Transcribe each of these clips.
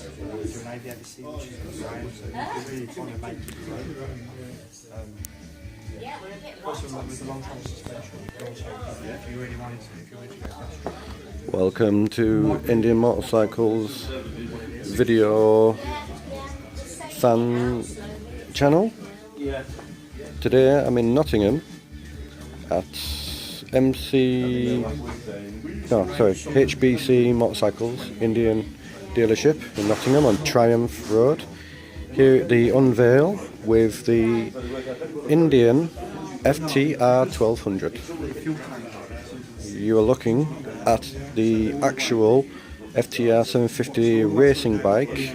an ABS, which is a brand, so you're really trying to make it grow. Also, with the long travel suspension, you can also, if you really wanted to go faster. Welcome to Indian Motorcycles video fan channel. Today I'm in Nottingham at HBC Motorcycles Indian dealership in Nottingham on Triumph Road. Here at the unveil with the Indian FTR1200. You are looking at the actual FTR 750 racing bike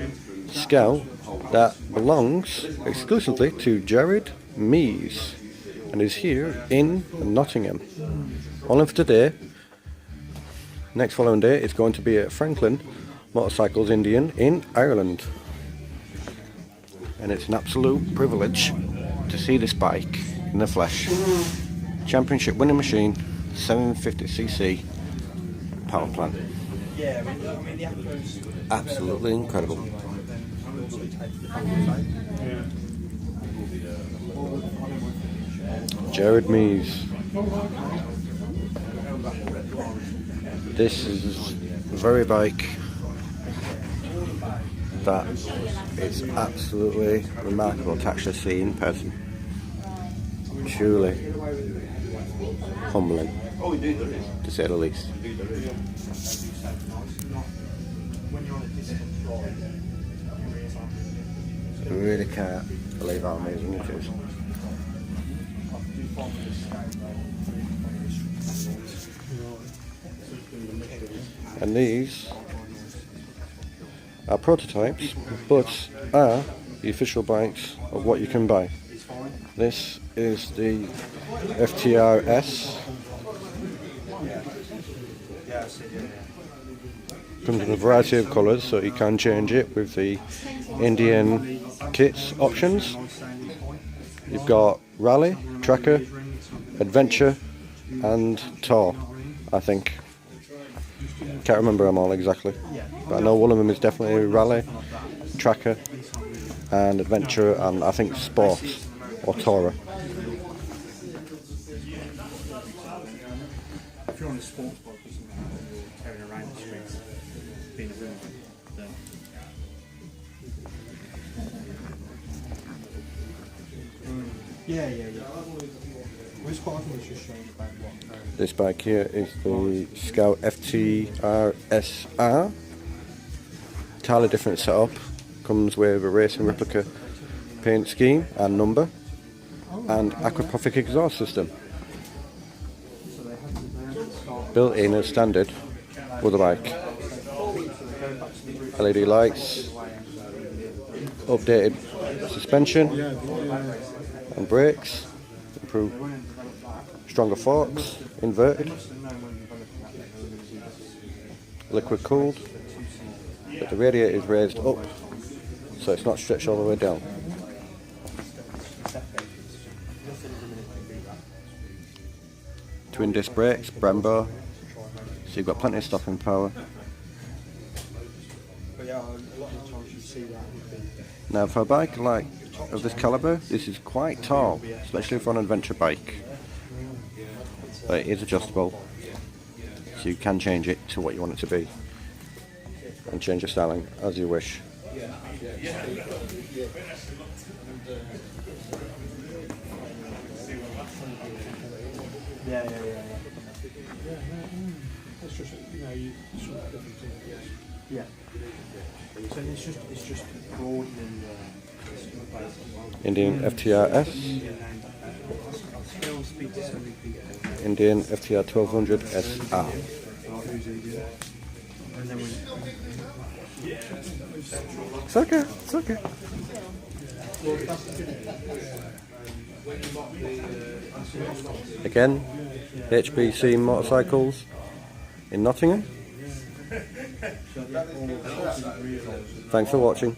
Scout that belongs exclusively to Jared Mees and is here in Nottingham. Only for today. Next following day it's going to be at Franklin Motorcycles Indian in Ireland. And it's an absolute privilege to see this bike in the flesh. Championship winning machine, 750cc power plant. Absolutely incredible. Jared Mees. This is the very bike that is absolutely remarkable to actually see in person. Truly humbling, to say the least. I really can't believe how amazing it is. And these are prototypes, but are the official bikes of what you can buy. This is the FTRS. Comes in a variety of colours, so you can change it with the Indian kits options. You've got Rally, Tracker, Adventure and Tour, I think. Can't remember them all exactly, but I know one of them is definitely Rally, Tracker and Adventure and I think Sport or Tourer. If you're on a sports bike or something like that, you're carrying around the streets, being a room, then yeah. Which part of it is just showing about what? This bike here is the Scout FTR-SR. Entirely different setup. Comes with a racing replica paint scheme and number, and aquaprophic exhaust system. Built in as standard with the bike. LED lights, updated suspension and brakes, improved stronger forks, inverted, liquid cooled, but the radiator is raised up so it's not stretched all the way down. Twin disc brakes, Brembo, so you've got plenty of stopping power. Now for a bike like of this calibre, this is quite tall, especially for an adventure bike. But it is adjustable, so you can change it to what you want it to be and change the styling as you wish. Yeah. It's just, you sort of different things. Yeah. So it's just broadening the Indian FTRS. Indian FTR1200 SR. It's okay. Again, HBC Motorcycles in Nottingham. Thanks for watching.